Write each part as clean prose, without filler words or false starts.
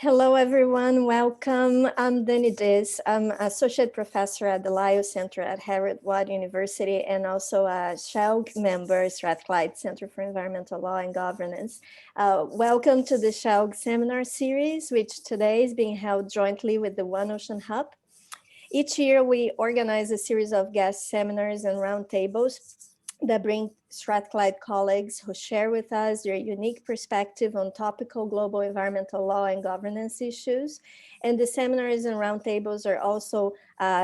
Hello, everyone. Welcome. I'm Dani Diz. I'm Associate Professor at the Lyle Center at Harvard University and also a SHELG member, Strathclyde Center for Environmental Law and Governance. Welcome to the SHELG Seminar Series, which today is being held jointly with the One Ocean Hub. Each year, we organize a series of guest seminars and roundtables that bring Strathclyde colleagues who share with us their unique perspective on topical global environmental law and governance issues. And the seminars and roundtables are also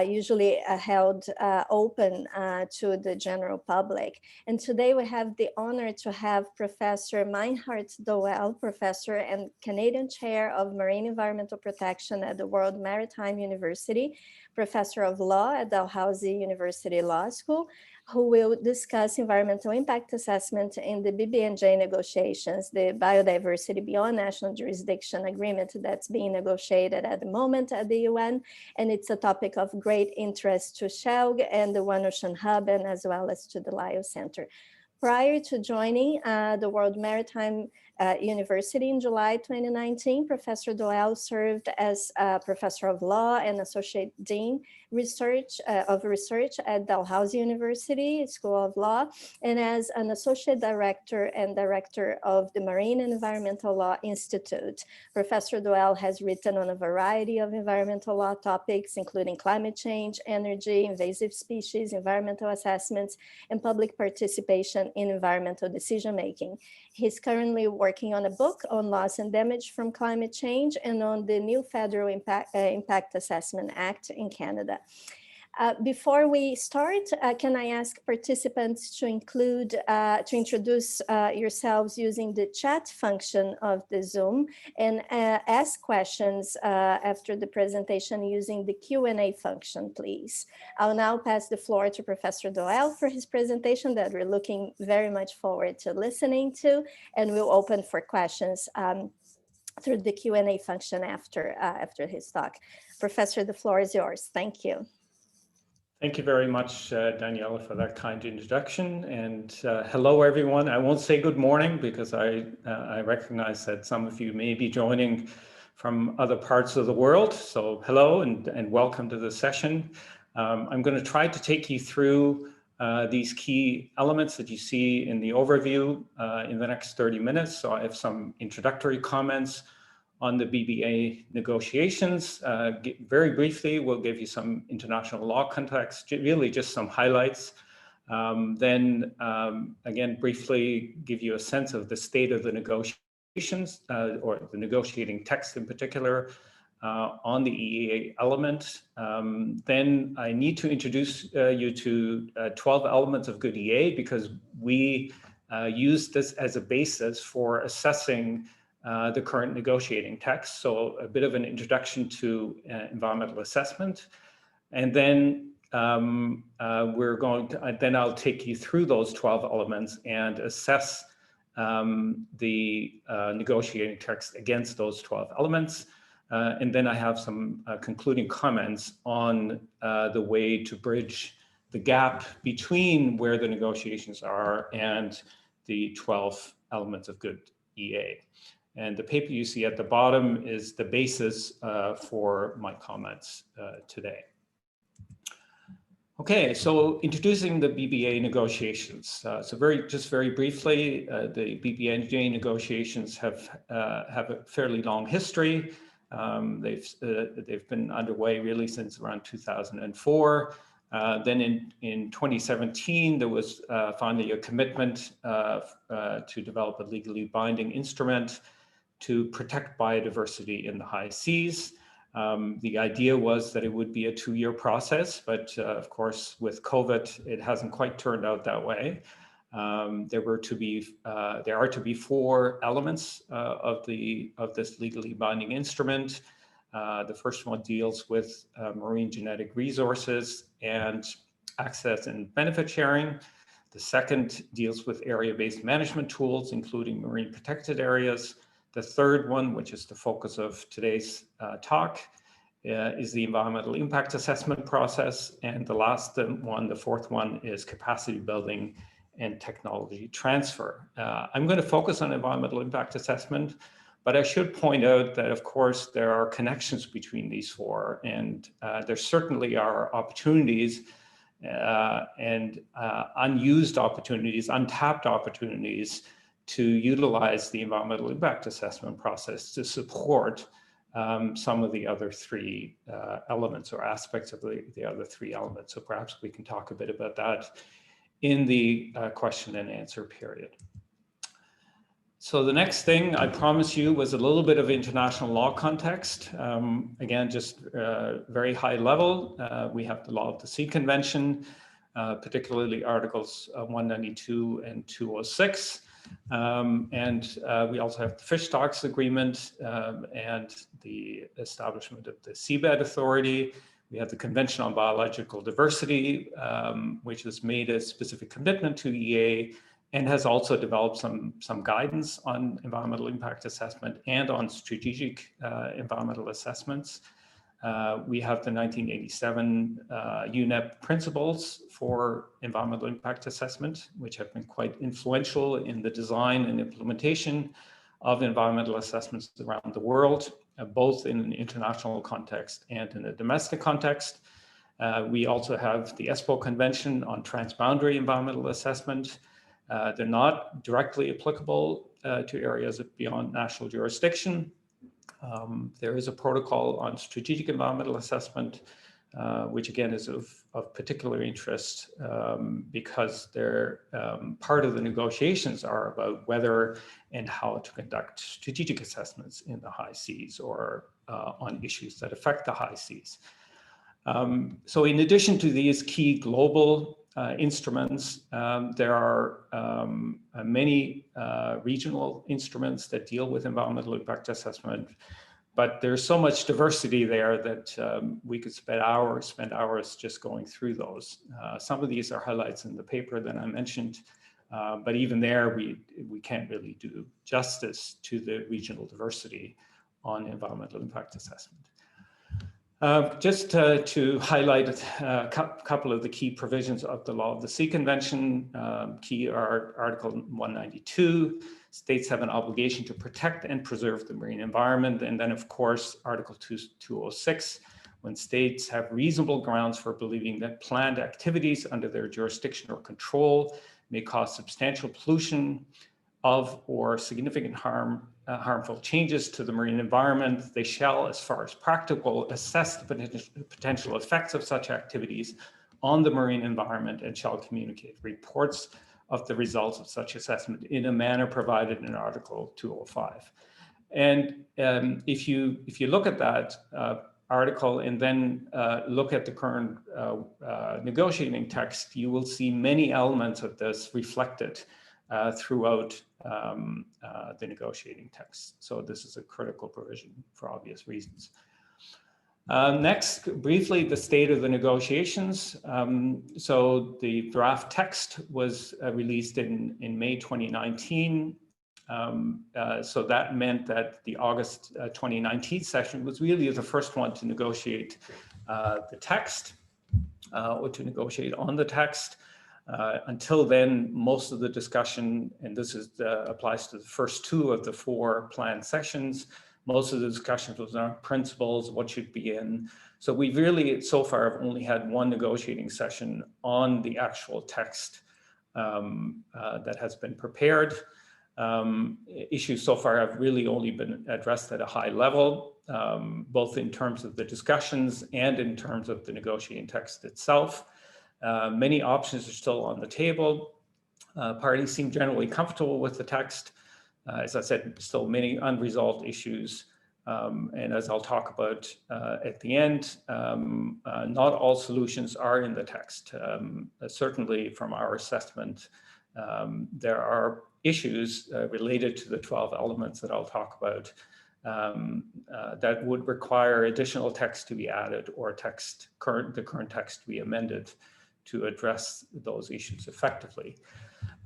usually held open to the general public. And today we have the honor to have Professor Meinhard Doelle, Professor and Canadian Chair of Marine Environmental Protection at the World Maritime University, Professor of Law at Dalhousie University Law School, who will discuss environmental impact assessment in the BBNJ negotiations, the Biodiversity Beyond National Jurisdiction Agreement that's being negotiated at the moment at the UN. And it's a topic of great interest to SHELG and the One Ocean Hub, and as well as to the Lyle Center. Prior to joining the World Maritime University in July 2019, Professor Doelle served as Professor of Law and Associate Dean of Research at Dalhousie University School of Law, and as an Associate Director and Director of the Marine and Environmental Law Institute. Professor Doelle has written on a variety of environmental law topics, including climate change, energy, invasive species, environmental assessments, and public participation in environmental decision-making. He's currently working on a book on loss and damage from climate change and on the new Federal Impact Assessment Act in Canada. Before we start, can I ask participants to introduce yourselves using the chat function of the Zoom and ask questions after the presentation using the Q&A function, please. I'll now pass the floor to Professor Doelle for his presentation that we're looking very much forward to listening to, and we'll open for questions through the Q&A function after his talk. Professor, the floor is yours. Thank you. Thank you very much, Daniela, for that kind introduction. And hello, everyone. I won't say good morning because I recognize that some of you may be joining from other parts of the world. So hello and welcome to the session. I'm going to try to take you through these key elements that you see in the overview in the next 30 minutes. So I have some introductory comments on the BBA negotiations. Very briefly, we'll give you some international law context, really just some highlights. Then again, briefly give you a sense of the state of the negotiations or the negotiating text in particular on the EEA element. Then I need to introduce you to 12 elements of good EA because we use this as a basis for assessing the current negotiating text. So a bit of an introduction to environmental assessment. And then then I'll take you through those 12 elements and assess the negotiating text against those 12 elements. And then I have some concluding comments on the way to bridge the gap between where the negotiations are and the 12 elements of good EA. And the paper you see at the bottom is the basis for my comments today. Okay, so introducing the BBA negotiations. So very briefly, the BBNJ negotiations have a fairly long history. They've been underway really since around 2004. Then in 2017, there was finally a commitment to develop a legally binding instrument to protect biodiversity in the high seas. The idea was that it would be a 2-year process, but of course, with COVID, it hasn't quite turned out that way. There are to be 4 elements of this legally binding instrument. The first one deals with marine genetic resources and access and benefit sharing. The second deals with area-based management tools, including marine protected areas. The third one, which is the focus of today's talk, is the environmental impact assessment process. And the last one, the fourth one, is capacity building and technology transfer. I'm going to focus on environmental impact assessment, But I should point out that, of course, there are connections between these four, and there certainly are opportunities and unused opportunities, untapped opportunities to utilize the environmental impact assessment process to support some of the other three elements or aspects of the other three elements. So perhaps we can talk a bit about that in the question and answer period. So the next thing I promised you was a little bit of international law context. Again, just very high level. We have the Law of the Sea Convention, particularly Articles 192 and 206. And we also have the Fish Stocks Agreement and the establishment of the Seabed Authority. We have the Convention on Biological Diversity, which has made a specific commitment to EA and has also developed some guidance on environmental impact assessment and on strategic environmental assessments. We have the 1987 Unep principles for environmental impact assessment, which have been quite influential in the design and implementation of environmental assessments around the world, both in an international context and in a domestic context. We also have the ESPO Convention on Transboundary Environmental Assessment. They're not directly applicable to areas beyond national jurisdiction. There is a protocol on strategic environmental assessment, which again is of particular interest because they're part of the negotiations are about whether and how to conduct strategic assessments in the high seas or on issues that affect the high seas. So in addition to these key global instruments, there are many regional instruments that deal with environmental impact assessment, but there's so much diversity there that we could spend hours just going through those. Some of these are highlights in the paper that I mentioned, but even there we can't really do justice to the regional diversity on environmental impact assessment. Just to highlight a couple of the key provisions of the Law of the Sea Convention, key are Article 192, states have an obligation to protect and preserve the marine environment. And then of course, Article 206, when states have reasonable grounds for believing that planned activities under their jurisdiction or control may cause substantial pollution of or significant harmful changes to the marine environment, they shall, as far as practical, assess the potential effects of such activities on the marine environment and shall communicate reports of the results of such assessment in a manner provided in Article 205. And if you look at that article and then look at the current negotiating text, you will see many elements of this reflected throughout the negotiating text. So this is a critical provision for obvious reasons. Next, briefly, the state of the negotiations. So the draft text was released in May 2019. So that meant that the August 2019 session was really the first one to negotiate the text or to negotiate on the text. Until then, most of the discussion, and this applies to the first two of the four planned sessions, most of the discussions was on principles, what should be in. So we've really, so far, have only had one negotiating session on the actual text that has been prepared. Issues so far have really only been addressed at a high level, both in terms of the discussions and in terms of the negotiating text itself. Many options are still on the table. Parties seem generally comfortable with the text. As I said, still many unresolved issues. And as I'll talk about at the end, not all solutions are in the text. Certainly from our assessment, there are issues related to the 12 elements that I'll talk about that would require additional text to be added or the current text to be amended to address those issues effectively.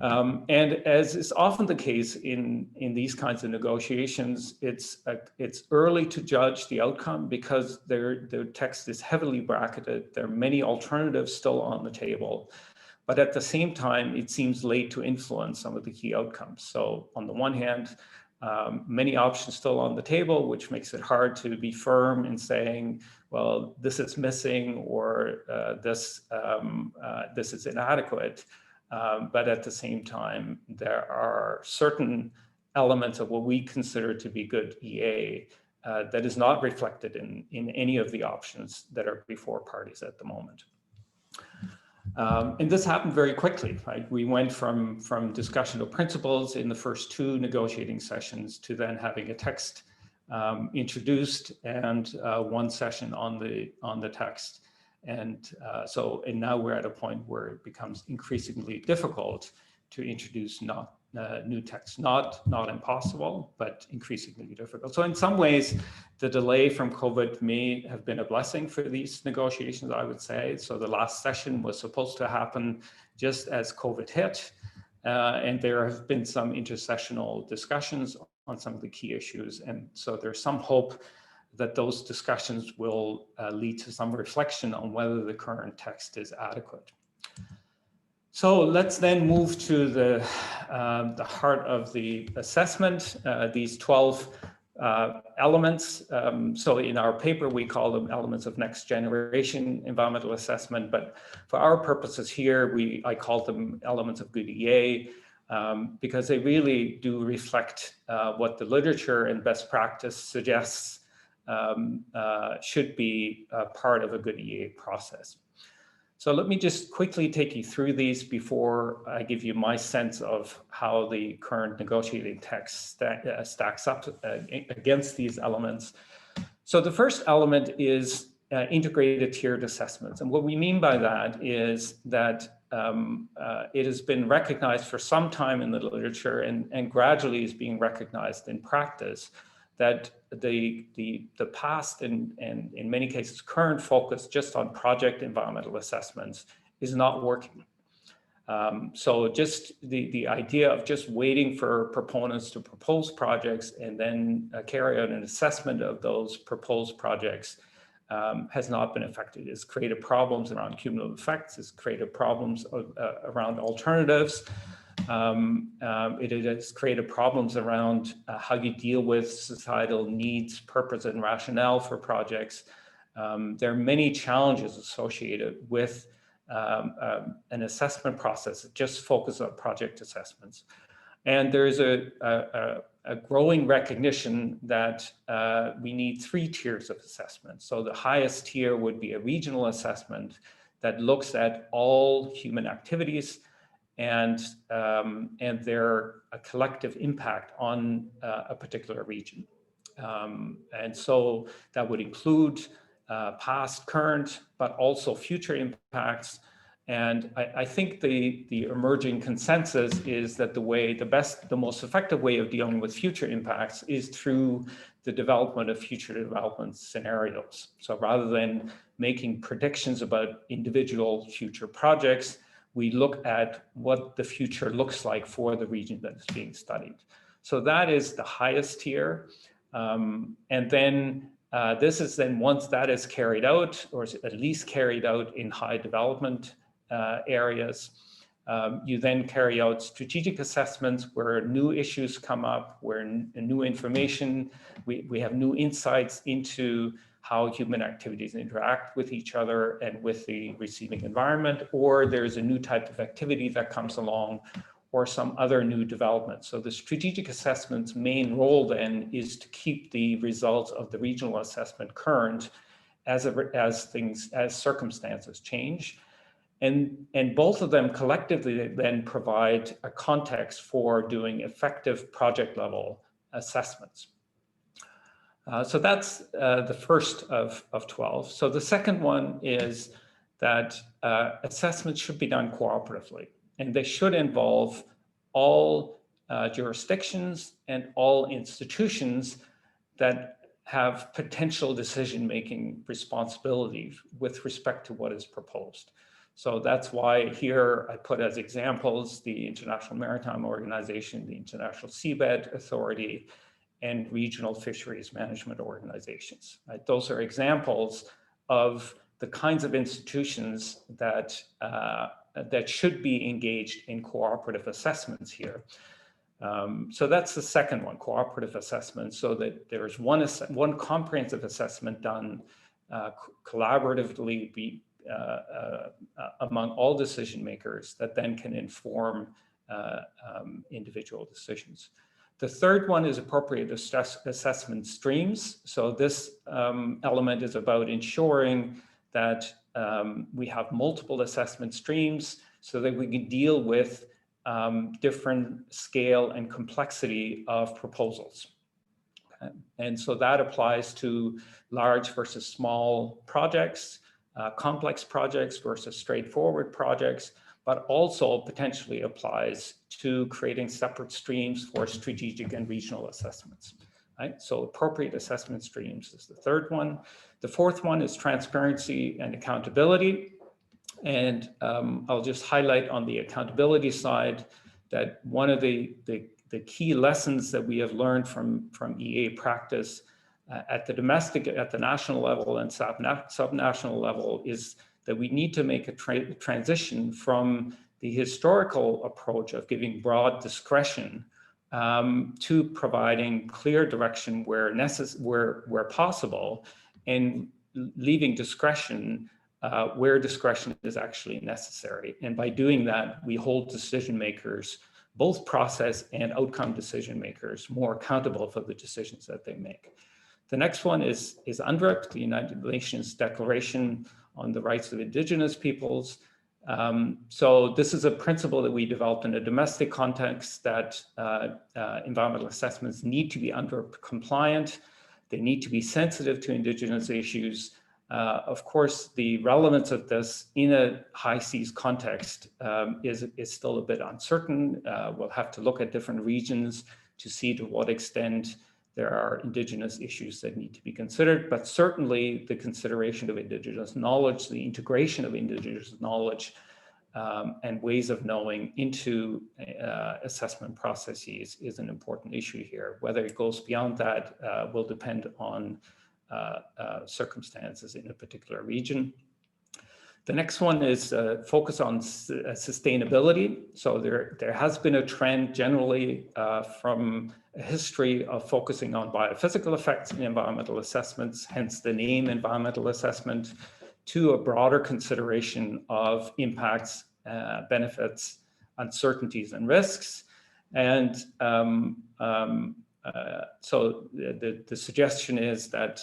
And as is often the case in these kinds of negotiations, it's early to judge the outcome because the text is heavily bracketed. There are many alternatives still on the table, but at the same time, it seems late to influence some of the key outcomes. So on the one hand, Many options still on the table, which makes it hard to be firm in saying, well, this is missing or this is inadequate. But at the same time, there are certain elements of what we consider to be good EA that is not reflected in any of the options that are before parties at the moment. And this happened very quickly, right? We went from discussion of principles in the first 2 negotiating sessions to then having a text introduced and 1 session on the text. And now we're at a point where it becomes increasingly difficult to introduce new text, not impossible, but increasingly difficult. So in some ways, the delay from COVID may have been a blessing for these negotiations, I would say. So the last session was supposed to happen just as COVID hit, and there have been some intersessional discussions on some of the key issues. And so there's some hope that those discussions will lead to some reflection on whether the current text is adequate. So let's then move to the heart of the assessment, these 12 elements. So in our paper, we call them elements of next generation environmental assessment, but for our purposes here, I call them elements of good EA because they really do reflect what the literature and best practice suggests should be part of a good EA process. So let me just quickly take you through these before I give you my sense of how the current negotiating text stacks up against these elements. So the first element is integrated tiered assessments. And what we mean by that is that it has been recognized for some time in the literature and gradually is being recognized in practice that the past and in many cases current focus just on project environmental assessments is not working. So just the idea of just waiting for proponents to propose projects and then carry out an assessment of those proposed projects has not been effective. It's created problems around cumulative effects. It's created problems around alternatives. It has created problems around how you deal with societal needs, purpose, and rationale for projects. There are many challenges associated with an assessment process that just focuses on project assessments. And there's a growing recognition that we need 3 tiers of assessment. So the highest tier would be a regional assessment that looks at all human activities and their collective impact on a particular region. And so that would include past, current, but also future impacts. And I think the emerging consensus is that the most effective way of dealing with future impacts is through the development of future development scenarios. So rather than making predictions about individual future projects, we look at what the future looks like for the region that is being studied. So that is the highest tier. And then this is then once that is carried out, or is at least carried out in high development areas, you then carry out strategic assessments where new issues come up, where new information, we have new insights into how human activities interact with each other and with the receiving environment, or there's a new type of activity that comes along, or some other new development. So the strategic assessment's main role then is to keep the results of the regional assessment current as circumstances change. And both of them collectively then provide a context for doing effective project level assessments. So that's the first of 12. So the second one is that assessments should be done cooperatively, and they should involve all jurisdictions and all institutions that have potential decision-making responsibilities with respect to what is proposed. So that's why here I put as examples the International Maritime Organization, the International Seabed Authority, and regional fisheries management organizations. Right? Those are examples of the kinds of institutions that should be engaged in cooperative assessments here. So that's the second one, cooperative assessment, so that there's one comprehensive assessment done collaboratively among all decision makers that then can inform individual decisions. The third one is appropriate assessment streams. So this element is about ensuring that we have multiple assessment streams so that we can deal with different scale and complexity of proposals. Okay. And so that applies to large versus small projects, complex projects versus straightforward projects, but also potentially applies to creating separate streams for strategic and regional assessments. Right? So appropriate assessment streams is the third one. The fourth one is transparency and accountability. And I'll just highlight on the accountability side that one of the key lessons that we have learned from EA practice at the national level and subnational level is that we need to make a transition from the historical approach of giving broad discretion to providing clear direction where possible, and leaving discretion where discretion is actually necessary. And by doing that, we hold decision makers, both process and outcome decision makers, more accountable for the decisions that they make. The next one is UNDRIP, the United Nations Declaration on the Rights of Indigenous Peoples. So this is a principle that we developed in a domestic context, that environmental assessments need to be UNDRIP compliant. They need to be sensitive to Indigenous issues. Of course, the relevance of this in a high seas context is still a bit uncertain. We'll have to look at different regions to see to what extent there are Indigenous issues that need to be considered, but certainly the consideration of Indigenous knowledge, the integration of Indigenous knowledge and ways of knowing into assessment processes is an important issue here. Whether it goes beyond that will depend on circumstances in a particular region. The next one is focus on sustainability. So there has been a trend generally from a history of focusing on biophysical effects in environmental assessments, hence the name environmental assessment, to a broader consideration of impacts, benefits, uncertainties, and risks. And so the suggestion is that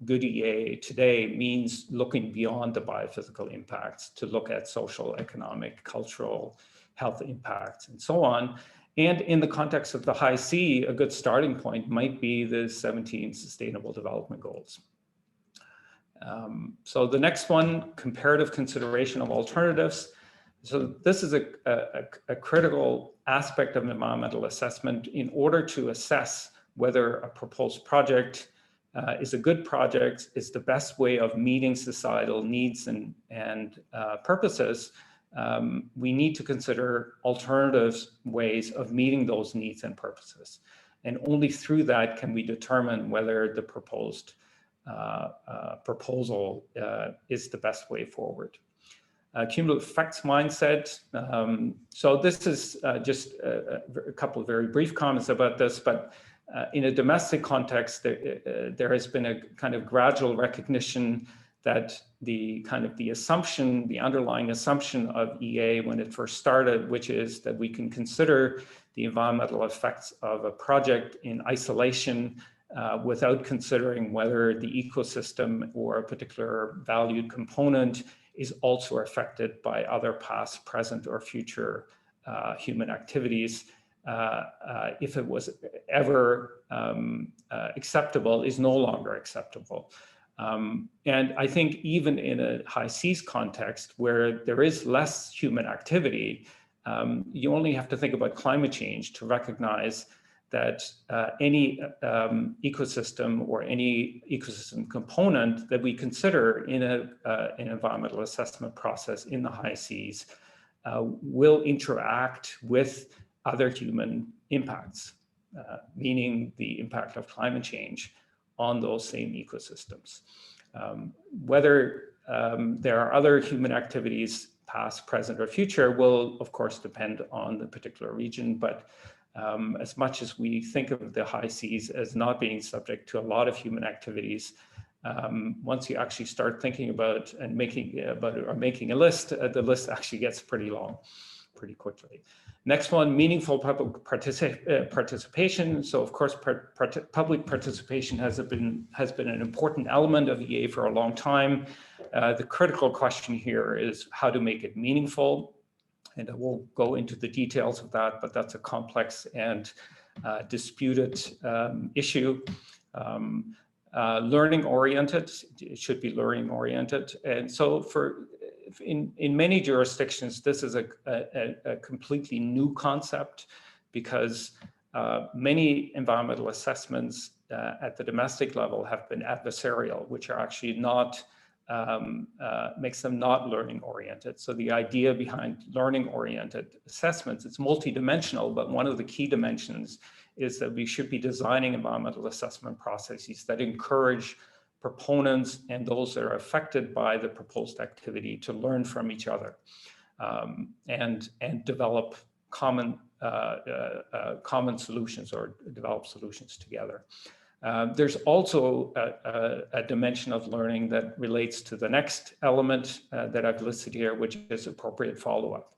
good EA today means looking beyond the biophysical impacts to look at social, economic, cultural, health impacts, and so on. And in the context of the high C, a good starting point might be the 17 Sustainable Development Goals. So the next one, comparative consideration of alternatives. So this is a critical aspect of environmental assessment in order to assess whether a proposed project is a good project, is the best way of meeting societal needs and purposes. We need to consider alternative ways of meeting those needs and purposes. And only through that can we determine whether the proposed proposal is the best way forward. Cumulative effects mindset. So this is just a couple of very brief comments about this, but in a domestic context, there has been a kind of gradual recognition that the assumption, the underlying assumption of EA when it first started, which is that we can consider the environmental effects of a project in isolation without considering whether the ecosystem or a particular valued component is also affected by other past, present, or future human activities. If it was ever acceptable, is no longer acceptable. And I think even in a high seas context where there is less human activity, you only have to think about climate change to recognize that any ecosystem or any ecosystem component that we consider in an environmental assessment process in the high seas will interact with other human impacts, meaning the impact of climate change on those same ecosystems. Whether there are other human activities, past, present, or future, will of course depend on the particular region, but As much as we think of the high seas as not being subject to a lot of human activities, once you actually start thinking about and making a list, the list actually gets pretty long pretty quickly. Next one, meaningful public participation. So of course, public participation has been an important element of EA for a long time. The critical question here is how to make it meaningful. And I won't go into the details of that, but that's a complex and disputed issue. Learning oriented, it should be learning oriented. And so in many jurisdictions, this is a completely new concept, because many environmental assessments at the domestic level have been adversarial, which are actually not, makes them not learning oriented. So the idea behind learning oriented assessments, it's multidimensional, but one of the key dimensions is that we should be designing environmental assessment processes that encourage proponents and those that are affected by the proposed activity to learn from each other, and develop common solutions, or develop solutions together. There's also a dimension of learning that relates to the next element that I've listed here, which is appropriate follow-up.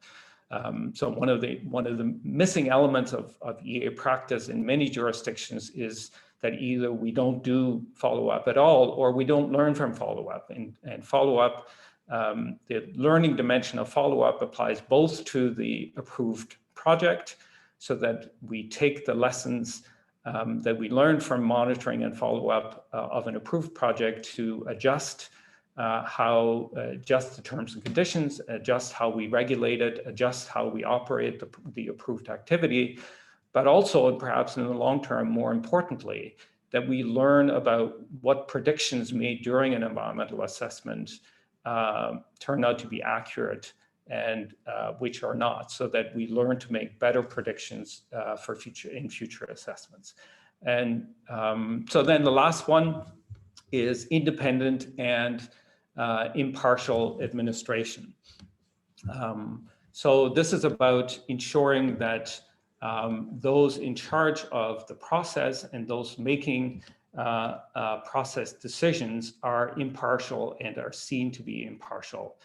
So one of the missing elements of EA practice in many jurisdictions is that either we don't do follow-up at all, or we don't learn from follow-up. And follow-up, the learning dimension of follow-up applies both to the approved project, so that we take the lessons that we learned from monitoring and follow-up of an approved project to adjust adjust the terms and conditions, adjust how we regulate it, adjust how we operate the approved activity, but also, and perhaps in the long term, more importantly, that we learn about what predictions made during an environmental assessment turn out to be accurate and which are not, so that we learn to make better predictions for future assessments. And so then the last one is independent and impartial administration. So this is about ensuring that those in charge of the process and those making process decisions are impartial and are seen to be impartial.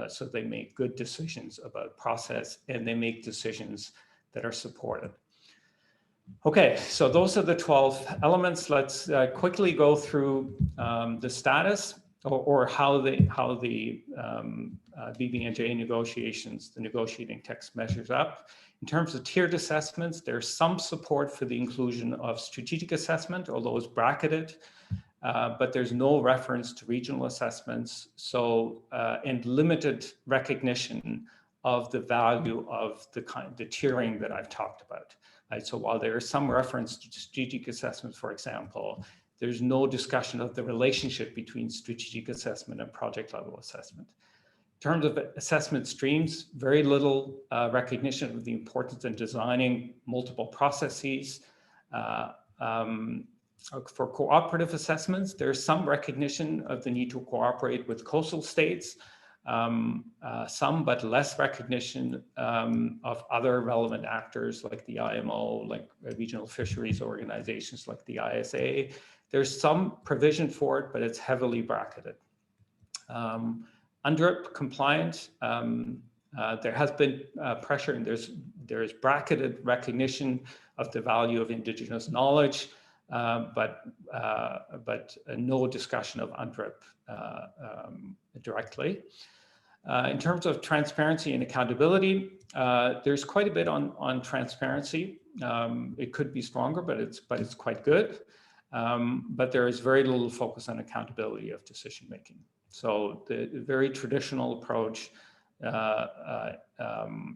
So they make good decisions about process, and they make decisions that are supported. Okay, so those are the 12 elements. Let's quickly go through the status, or how the BBNJ negotiations, the negotiating text, measures up. In terms of tiered assessments, there's some support for the inclusion of strategic assessment, although it's bracketed. But there's no reference to regional assessments, and limited recognition of the value of the tiering that I've talked about. Right? So while there is some reference to strategic assessments, for example, there's no discussion of the relationship between strategic assessment and project level assessment. In terms of assessment streams, very little recognition of the importance in designing multiple processes. For cooperative assessments, there's some recognition of the need to cooperate with coastal states, some but less recognition of other relevant actors like the IMO, like regional fisheries organizations like the ISA. There's some provision for it, but it's heavily bracketed. Unep compliant, there has been pressure, and there's bracketed recognition of the value of Indigenous knowledge, but no discussion of Unep directly. In terms of transparency and accountability, there's quite a bit on transparency. It could be stronger, but it's quite good. But there is very little focus on accountability of decision making. So the very traditional approach,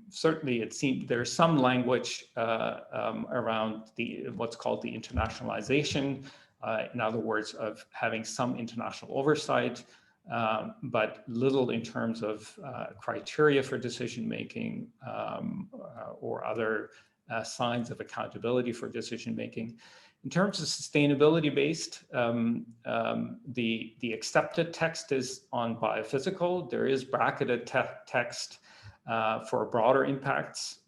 certainly it seems there's some language around what's called the internationalization, in other words, of having some international oversight, but little in terms of criteria for decision making or other signs of accountability for decision making. In terms of sustainability-based, the accepted text is on biophysical. There is bracketed text for broader impacts,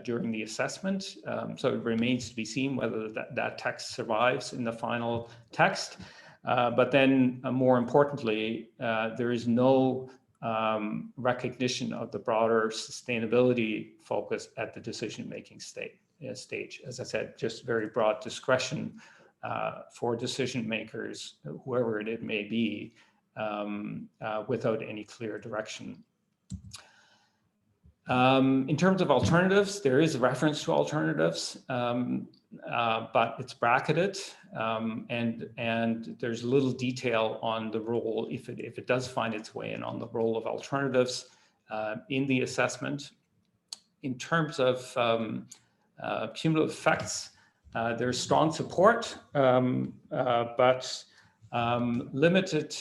during the assessment. So it remains to be seen whether that text survives in the final text. But then more importantly, there is no recognition of the broader sustainability focus at the decision-making stage. As I said, just very broad discretion for decision makers, whoever it may be, without any clear direction. In terms of alternatives, there is a reference to alternatives, but it's bracketed, and there's little detail on the role, if it does find its way in, on the role of alternatives in the assessment. In terms of cumulative effects, there's strong support, but limited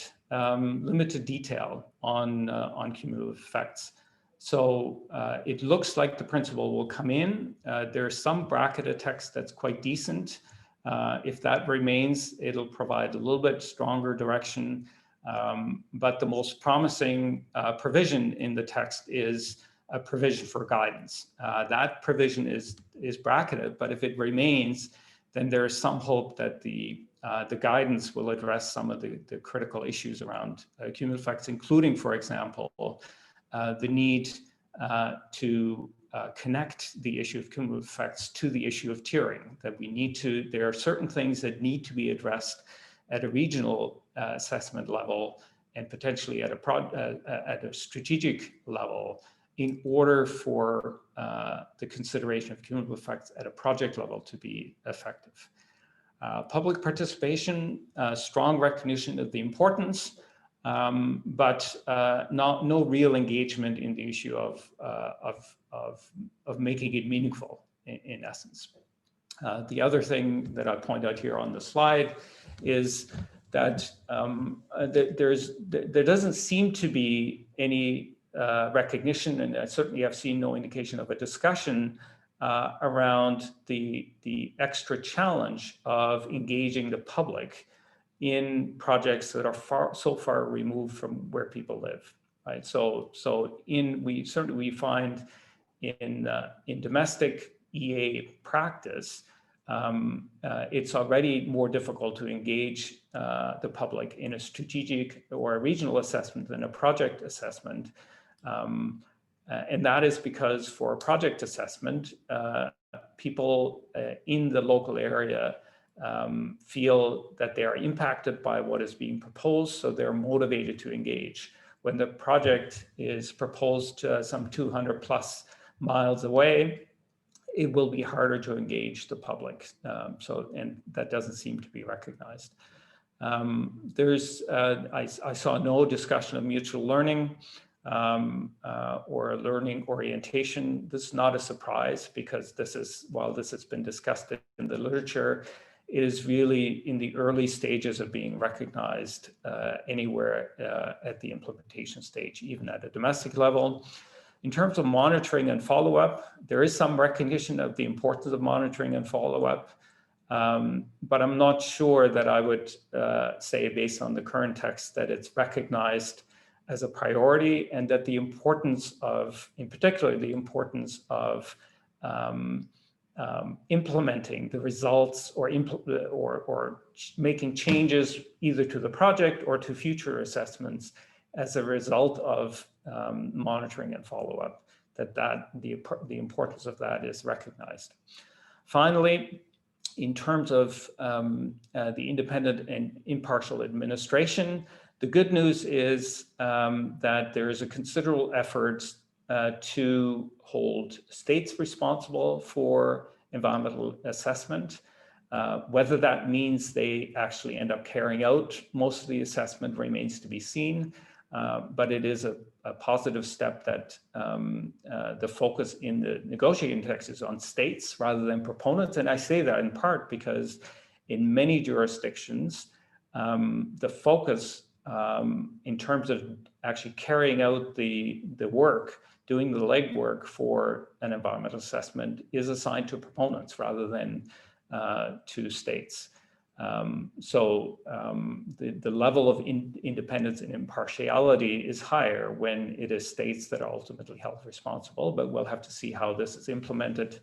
detail on cumulative effects. So it looks like the principle will come in. There's some bracketed text that's quite decent. If that remains, it'll provide a little bit stronger direction. But the most promising provision in the text is a provision for guidance. That provision is bracketed, but if it remains, then there is some hope that the guidance will address some of the critical issues around cumulative effects, including, for example, the need to connect the issue of cumulative effects to the issue of tiering, that we need to, there are certain things that need to be addressed at a regional assessment level and potentially at a strategic level in order for the consideration of cumulative effects at a project level to be effective. Public participation, strong recognition of the importance, but no real engagement in the issue of making it meaningful in essence. The other thing that I point out here on the slide is that there doesn't seem to be any recognition, and I certainly have seen no indication of a discussion around the extra challenge of engaging the public in projects that are so far removed from where people live, right? So we find in domestic EA practice, it's already more difficult to engage the public in a strategic or a regional assessment than a project assessment. And that is because for a project assessment, people in the local area feel that they are impacted by what is being proposed, so they're motivated to engage. When the project is proposed some 200 plus miles away, it will be harder to engage the public. And that doesn't seem to be recognized. I saw no discussion of mutual learning or learning orientation. This is not a surprise because while this has been discussed in the literature, it is really in the early stages of being recognized anywhere at the implementation stage, even at a domestic level. In terms of monitoring and follow-up, there is some recognition of the importance of monitoring and follow-up, but I'm not sure that I would say, based on the current text, that it's recognized as a priority, and that the importance of, in particular, the importance of implementing the results or making changes either to the project or to future assessments as a result of monitoring and follow-up, the importance of that is recognized. Finally, in terms of the independent and impartial administration, the good news is that there is a considerable effort to hold states responsible for environmental assessment. Whether that means they actually end up carrying out most of the assessment remains to be seen, but it is a positive step that the focus in the negotiating text is on states rather than proponents. And I say that in part because in many jurisdictions, the focus in terms of actually carrying out the work, doing the legwork for an environmental assessment is assigned to proponents rather than to states. The level of independence and impartiality is higher when it is states that are ultimately held responsible, but we'll have to see how this is implemented.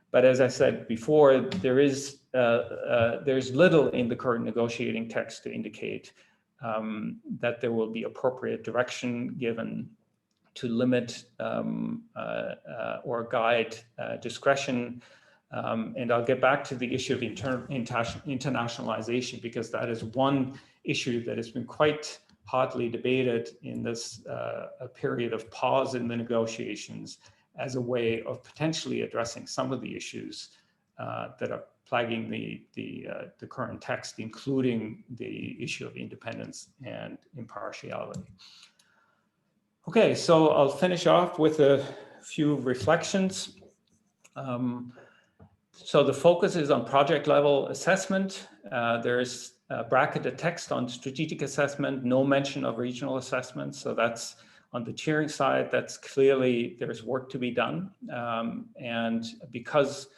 But as I said before, there's little in the current negotiating text to indicate that there will be appropriate direction given to limit or guide discretion. And I'll get back to the issue of internationalization, because that is one issue that has been quite hotly debated in this period of pause in the negotiations as a way of potentially addressing some of the issues that are plaguing the current text, including the issue of independence and impartiality. Okay, so I'll finish off with a few reflections. So the focus is on project level assessment. There's bracketed text on strategic assessment, no mention of regional assessment. So that's on the tiering side, that's clearly there's work to be done. And because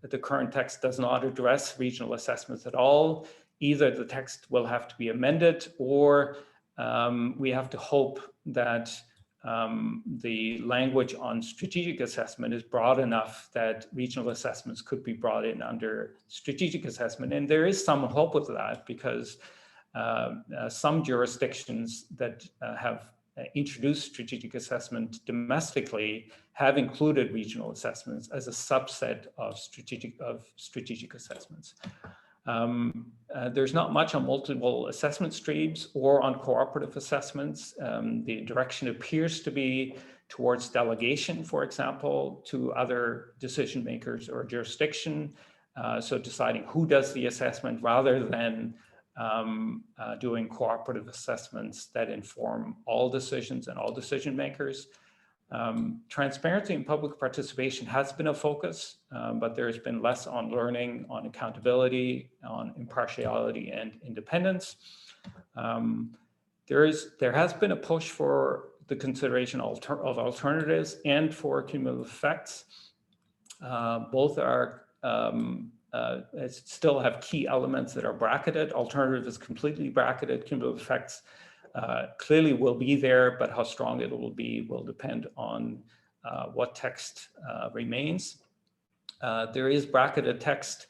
the current text does not address regional assessments at all, either the text will have to be amended, or we have to hope that the language on strategic assessment is broad enough that regional assessments could be brought in under strategic assessment. And there is some hope with that, because some jurisdictions that have introduced strategic assessment domestically have included regional assessments as a subset of strategic assessments. There's not much on multiple assessment streams or on cooperative assessments. The direction appears to be towards delegation, for example, to other decision makers or jurisdiction. So deciding who does the assessment rather than doing cooperative assessments that inform all decisions and all decision makers. Transparency and public participation has been a focus, but there's been less on learning, on accountability, on impartiality and independence. There has been a push for the consideration of alternatives and for cumulative effects. Both are still have key elements that are bracketed. Alternative is completely bracketed. Cumulative effects clearly will be there, but how strong it will be will depend on what text remains. There is bracketed text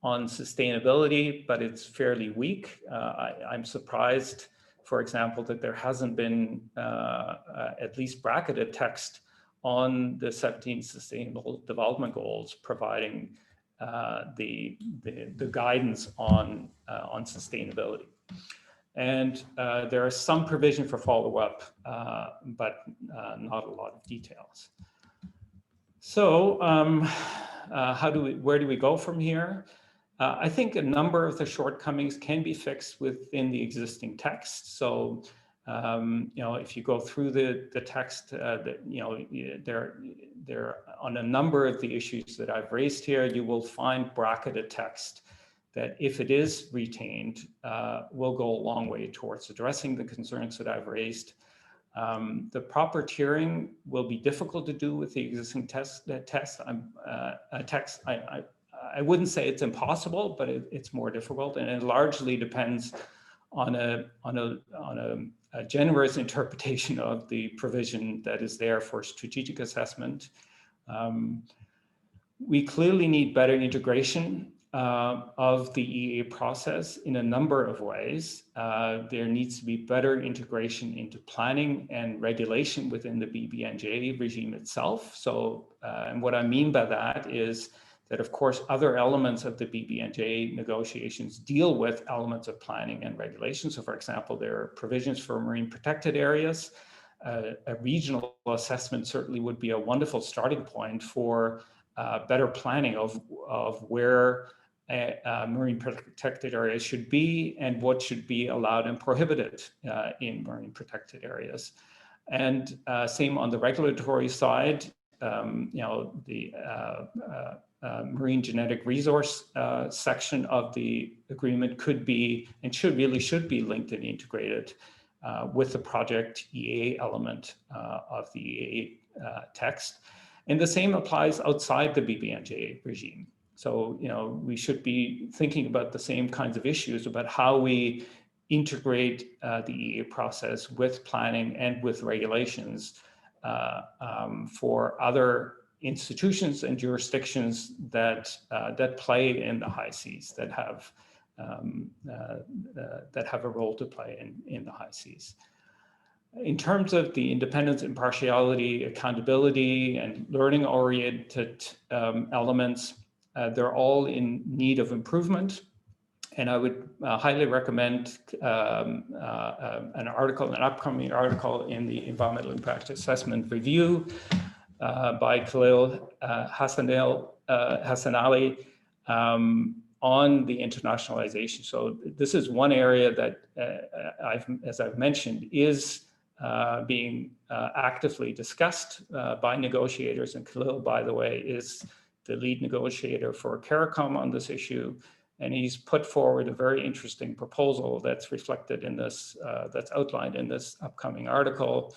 on sustainability, but it's fairly weak. I'm surprised, for example, that there hasn't been at least bracketed text on the 17 Sustainable Development Goals, providing the guidance on sustainability. And there is some provision for follow-up, but not a lot of details. So where do we go from here? I think a number of the shortcomings can be fixed within the existing text. So, if you go through the text, there on a number of the issues that I've raised here, you will find bracketed text that, if it is retained, will go a long way towards addressing the concerns that I've raised. The proper tiering will be difficult to do with the existing text. I wouldn't say it's impossible, but it's more difficult, and it largely depends on a generous interpretation of the provision that is there for strategic assessment. We clearly need better integration of the EA process in a number of ways. There needs to be better integration into planning and regulation within the BBNJ regime itself. So, and what I mean by that is that, of course, other elements of the BBNJ negotiations deal with elements of planning and regulation. So, for example, there are provisions for marine protected areas. A regional assessment certainly would be a wonderful starting point for better planning of where marine protected areas should be and what should be allowed and prohibited in marine protected areas. And same on the regulatory side, the marine genetic resource section of the agreement could be and should be linked and integrated with the project EA element of the EA text. And the same applies outside the BBNJ regime. So, we should be thinking about the same kinds of issues about how we integrate the EA process with planning and with regulations for other institutions and jurisdictions that play in the high seas, that have a role to play in the high seas. In terms of the independence, impartiality, accountability, and learning-oriented elements, they're all in need of improvement. And I would highly recommend an upcoming article in the Environmental Impact Assessment Review by Khalil Hassanali on the internationalization. So this is one area that, as I've mentioned, is being actively discussed by negotiators. And Khalil, by the way, is the lead negotiator for CARICOM on this issue. And he's put forward a very interesting proposal that's reflected in this, that's outlined in this upcoming article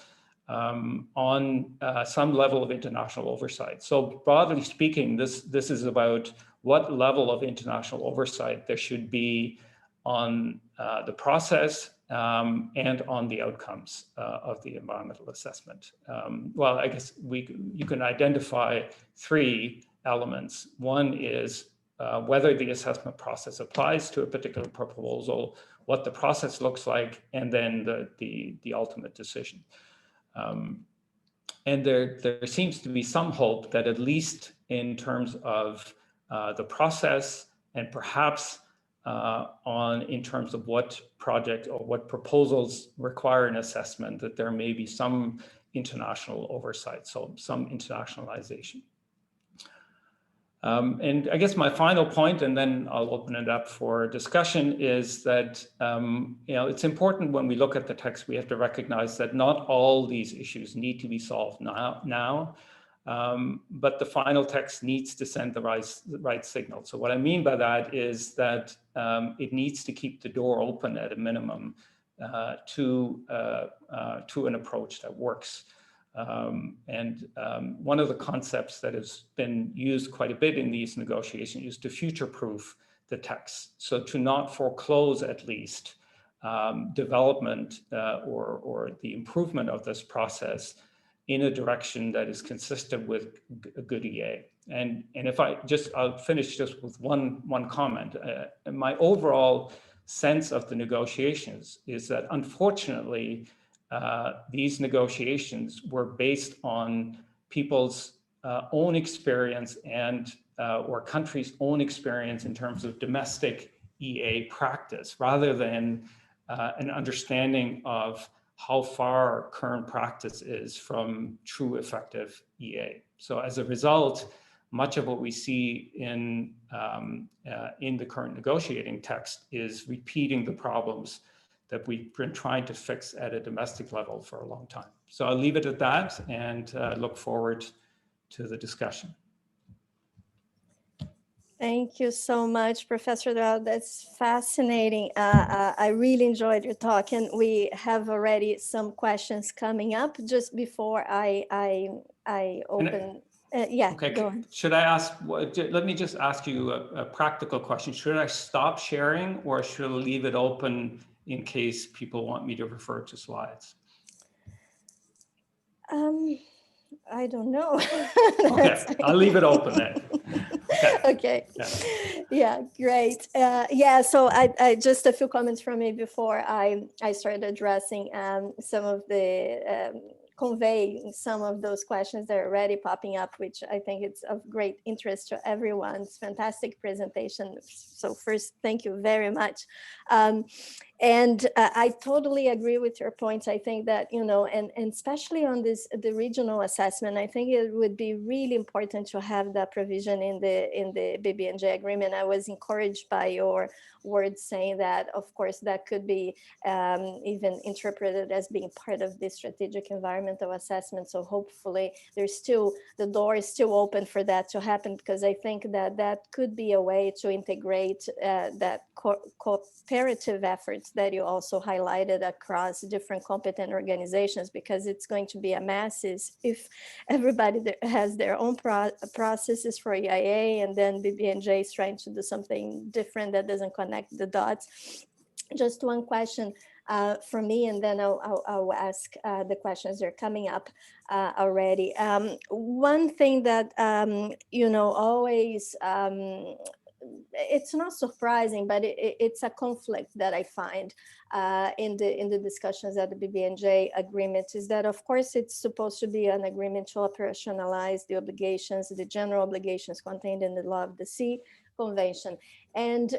on some level of international oversight. So broadly speaking, this is about what level of international oversight there should be on the process and on the outcomes of the environmental assessment. Well, I guess you can identify three elements. One is whether the assessment process applies to a particular proposal, what the process looks like, and then the ultimate decision. And there seems to be some hope that at least in terms of the process and perhaps in terms of what project or what proposals require an assessment, that there may be some international oversight, so some internationalization. And I guess my final point, and then I'll open it up for discussion, is that it's important when we look at the text, we have to recognize that not all these issues need to be solved now, but the final text needs to send the right signal. So what I mean by that is that it needs to keep the door open at a minimum to an approach that works. One of the concepts that has been used quite a bit in these negotiations is to future-proof the text. So to not foreclose at least development or the improvement of this process in a direction that is consistent with a good EA. And if I'll finish just with one comment. My overall sense of the negotiations is that unfortunately, these negotiations were based on people's own experience and or countries' own experience in terms of domestic EA practice, rather than an understanding of how far current practice is from true effective EA. So as a result, much of what we see in the current negotiating text is repeating the problems that we've been trying to fix at a domestic level for a long time. So I'll leave it at that and look forward to the discussion. Thank you so much, Professor Doelle. That's fascinating. I really enjoyed your talk, and we have already some questions coming up. Just before I open, Okay. Go on. Should I ask? Let me just ask you a practical question. Should I stop sharing, or should I leave it open in case people want me to refer to slides? I don't know. Okay, I'll leave it open then. Okay. Yeah, great. So I just a few comments from me before I started addressing some of the convey some of those questions that are already popping up, which I think it's of great interest to everyone. It's fantastic presentation. So first, thank you very much. And I totally agree with your points. I think that, and especially on the regional assessment, I think it would be really important to have that provision in the BBNJ agreement. I was encouraged by your words saying that, of course, that could be even interpreted as being part of the strategic environmental assessment. So hopefully the door is still open for that to happen, because I think that could be a way to integrate that cooperative efforts that you also highlighted across different competent organizations, because it's going to be a mess if everybody has their own processes for EIA, and then BBNJ is trying to do something different that doesn't connect the dots. Just one question from me, and then I'll ask the questions that are coming up already. One thing that, always, it's not surprising, but it's a conflict that I find in the discussions at the BBNJ agreement, is that, of course, it's supposed to be an agreement to operationalize the obligations, the general obligations contained in the Law of the Sea Convention. And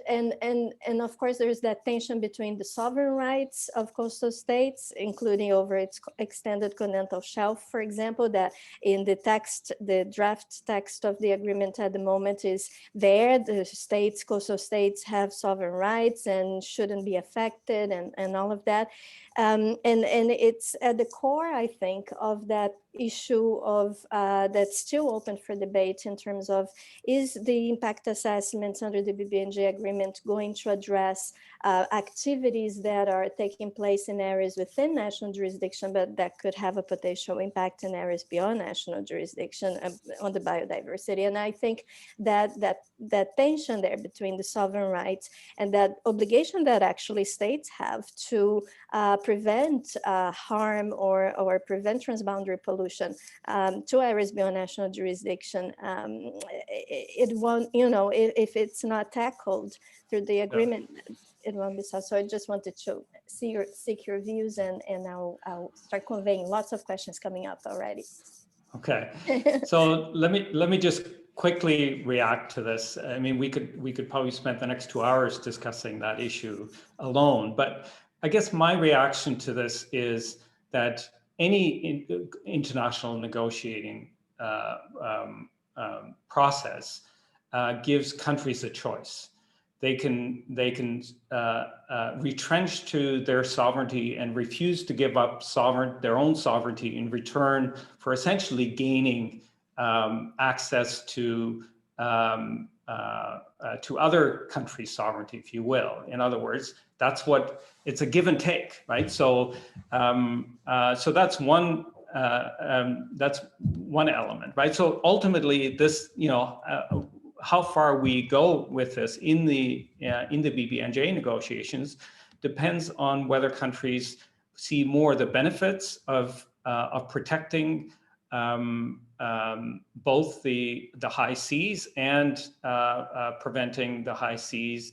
of course, there's that tension between the sovereign rights of coastal states, including over its extended continental shelf, for example, that in the text, the draft text of the agreement at the moment is there. The states, coastal states, have sovereign rights and shouldn't be affected, and all of that. And it's at the core, I think, of that issue of that's still open for debate in terms of, is the impact assessments under the BBNJ agreement going to address activities that are taking place in areas within national jurisdiction, but that could have a potential impact in areas beyond national jurisdiction on the biodiversity? And I think that tension there between the sovereign rights and that obligation that actually states have to prevent harm or prevent transboundary pollution to areas beyond national jurisdiction, it won't, if it's not tackled through the agreement, it won't be solved. So I just wanted to seek your views, and I'll start conveying lots of questions coming up already. Okay, so let me just quickly react to this. I mean, we could probably spend the next 2 hours discussing that issue alone, but I guess my reaction to this is that any international negotiating process gives countries a choice. They can retrench to their sovereignty and refuse to give up their own sovereignty in return for essentially gaining access to other countries' sovereignty, if you will. In other words, it's a give and take, right? So so that's one element, right? So ultimately, this, how far we go with this in the BBNJ negotiations depends on whether countries see more the benefits of protecting both the high seas and preventing the high seas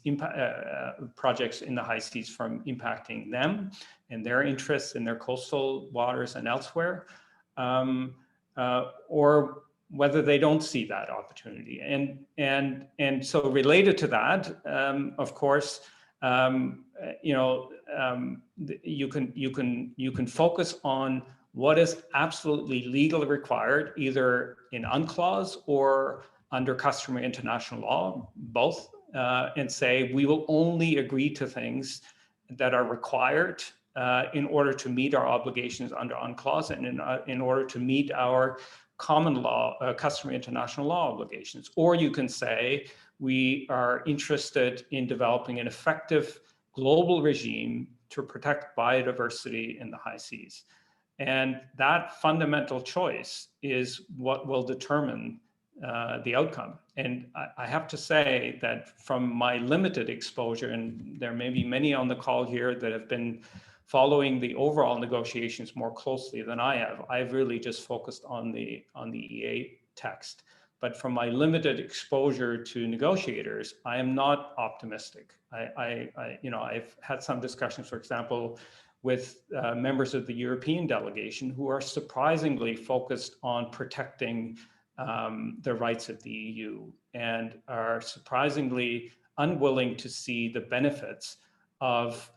projects in the high seas from impacting them and their interests in their coastal waters and elsewhere, or whether they don't see that opportunity. And so related to that, of course, you can focus on what is absolutely legally required, either in UNCLOS or under customary international law, both, and say we will only agree to things that are required in order to meet our obligations under UNCLOS and in order to meet our common law, customary international law obligations. Or you can say we are interested in developing an effective global regime to protect biodiversity in the high seas. And that fundamental choice is what will determine the outcome. And I have to say that from my limited exposure, and there may be many on the call here that have been following the overall negotiations more closely than I have, I've really just focused on the EA text. But from my limited exposure to negotiators, I am not optimistic. I've had some discussions, for example, with members of the European delegation who are surprisingly focused on protecting the rights of the EU and are surprisingly unwilling to see the benefits of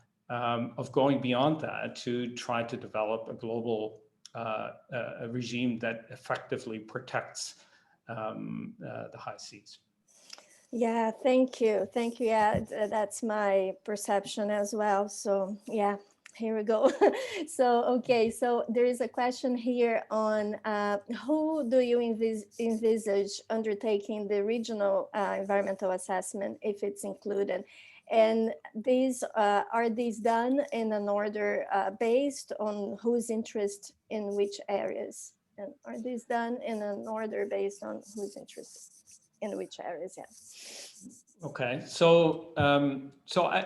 going beyond that to try to develop a global a regime that effectively protects the high seas. Yeah, thank you. Thank you. Yeah, that's my perception as well. So yeah, here we go. Okay, so there is a question here on who do you envisage undertaking the regional environmental assessment, if it's included? And these are these done in an order based on whose interest in which areas? And are these done in an order based on whose interest in which areas? Yeah. Okay, so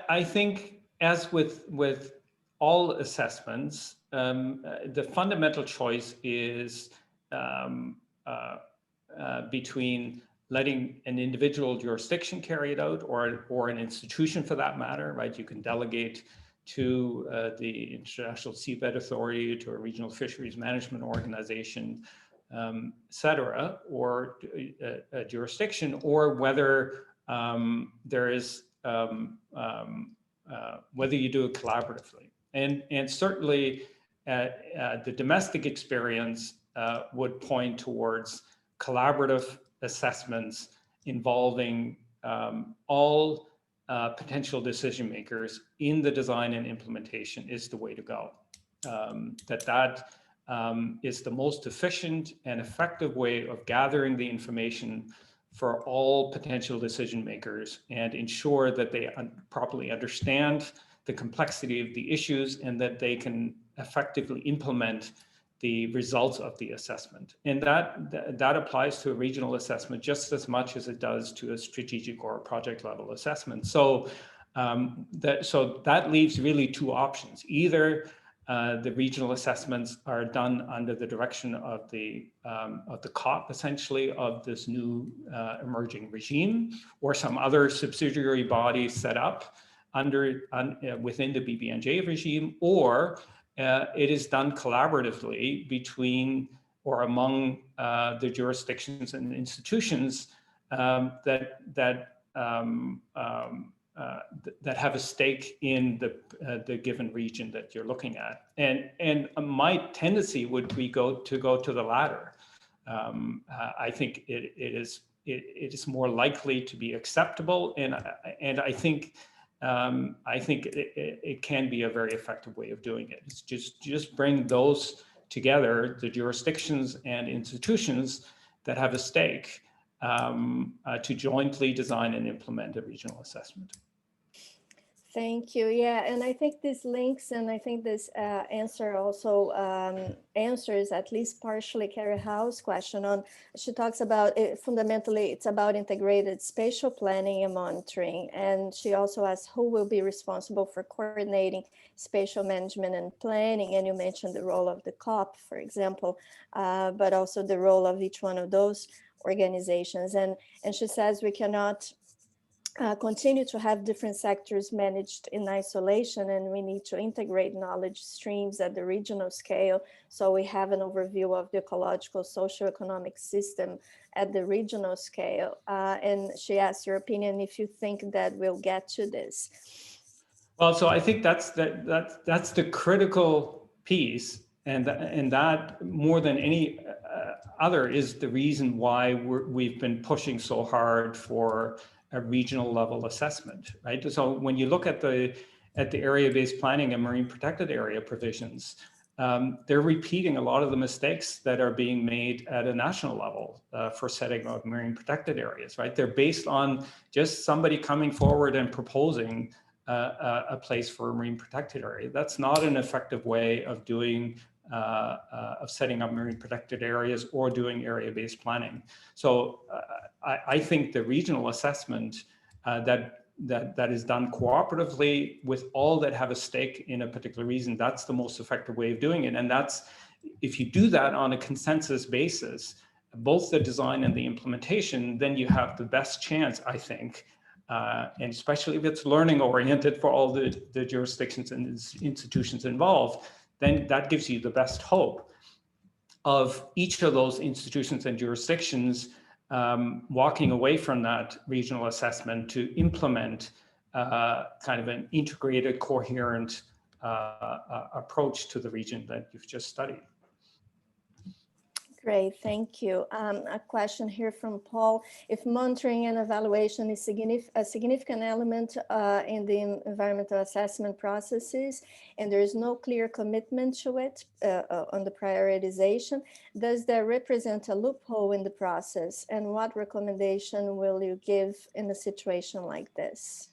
I think as with all assessments, the fundamental choice is um, between letting an individual jurisdiction carry it out, or an institution for that matter, right? You can delegate to the International Seabed Authority, to a regional fisheries management organization, et cetera, or a jurisdiction, or whether there is whether you do it collaboratively. And certainly the domestic experience would point towards collaborative assessments involving all potential decision makers in the design and implementation is the way to go. That is the most efficient and effective way of gathering the information for all potential decision makers and ensure that they properly understand the complexity of the issues and that they can effectively implement the results of the assessment. And that applies to a regional assessment just as much as it does to a strategic or a project level assessment. So that leaves really two options. Either the regional assessments are done under the direction of the COP, essentially, of this new emerging regime, or some other subsidiary body set up within the BBNJ regime, or it is done collaboratively between or among the jurisdictions and institutions that have a stake in the given region that you're looking at. And my tendency would be to go to the latter. I think it is more likely to be acceptable, and I think it can be a very effective way of doing it. It's just bring those together, the jurisdictions and institutions that have a stake, to jointly design and implement a regional assessment. Thank you. Yeah, and I think this links, and I think this answer also answers at least partially Carrie Howe's question on. She talks about it, fundamentally, it's about integrated spatial planning and monitoring, and she also asks who will be responsible for coordinating spatial management and planning. And you mentioned the role of the COP, for example, but also the role of each one of those organizations. And she says we cannot continue to have different sectors managed in isolation, and we need to integrate knowledge streams at the regional scale, so we have an overview of the ecological socioeconomic system at the regional scale. And she asked your opinion if you think that we'll get to this. Well, so I think that's the critical piece, and that more than any other is the reason why we've been pushing so hard for a regional level assessment, right? So when you look at the area-based planning and marine protected area provisions, they're repeating a lot of the mistakes that are being made at a national level for setting up marine protected areas, right? They're based on just somebody coming forward and proposing a place for a marine protected area. That's not an effective way of doing of setting up marine protected areas or doing area-based planning. So I think the regional assessment that is done cooperatively with all that have a stake in a particular region, that's the most effective way of doing it. And that's, if you do that on a consensus basis, both the design and the implementation, then you have the best chance, I think, and especially if it's learning oriented for all the jurisdictions and institutions involved, then that gives you the best hope of each of those institutions and jurisdictions walking away from that regional assessment to implement kind of an integrated, coherent approach to the region that you've just studied. Great, thank you. A question here from Paul. If monitoring and evaluation is a significant element in the environmental assessment processes, and there is no clear commitment to it on the prioritization, does that represent a loophole in the process? And what recommendation will you give in a situation like this?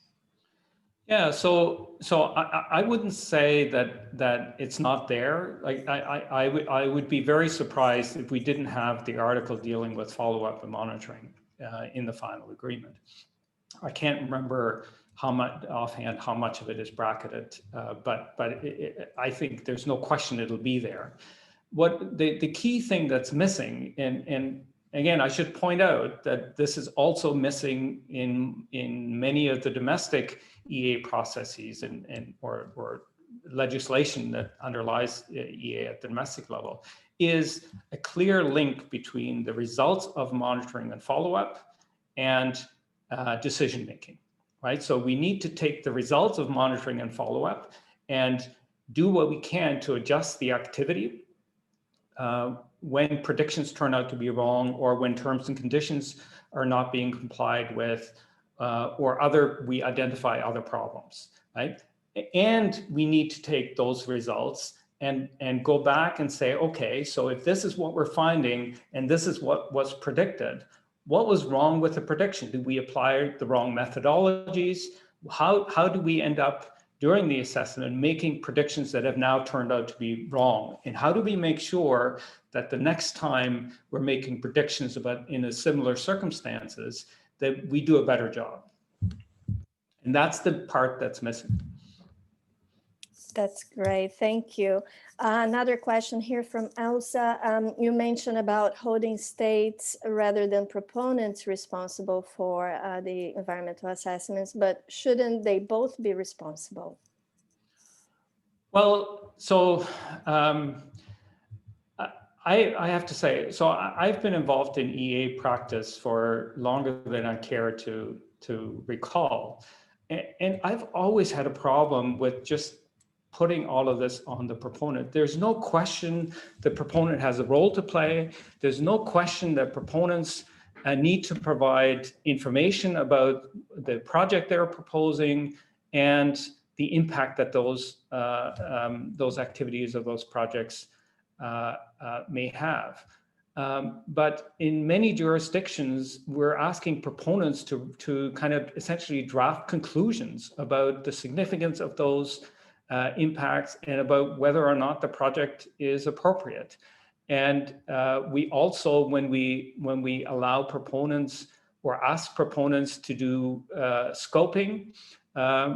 Yeah, so I wouldn't say that it's not there. Like I would be very surprised if we didn't have the article dealing with follow-up and monitoring in the final agreement. I can't remember how much offhand how much of it is bracketed, but I think there's no question it'll be there. What the key thing that's missing, and again, I should point out that this is also missing in many of the domestic EA processes or legislation that underlies EA at the domestic level, is a clear link between the results of monitoring and follow-up and decision making, right? So we need to take the results of monitoring and follow-up and do what we can to adjust the activity when predictions turn out to be wrong, or when terms and conditions are not being complied with, or we identify other problems, right? And we need to take those results and go back and say, okay, so if this is what we're finding and this is what was predicted, what was wrong with the prediction? Did we apply the wrong methodologies? How do we end up during the assessment making predictions that have now turned out to be wrong? And how do we make sure that the next time we're making predictions about in a similar circumstances, that we do a better job? And that's the part that's missing. That's great, thank you. Another question here from Elsa. You mentioned about holding states rather than proponents responsible for the environmental assessments, but shouldn't they both be responsible? Well, so I have to say, so I've been involved in EA practice for longer than I care to recall. And I've always had a problem with just putting all of this on the proponent. There's no question the proponent has a role to play. There's no question that proponents need to provide information about the project they're proposing and the impact that those activities or those projects may have. But in many jurisdictions, we're asking proponents to kind of essentially draft conclusions about the significance of those impacts and about whether or not the project is appropriate. And we also, when we allow proponents or ask proponents to do scoping,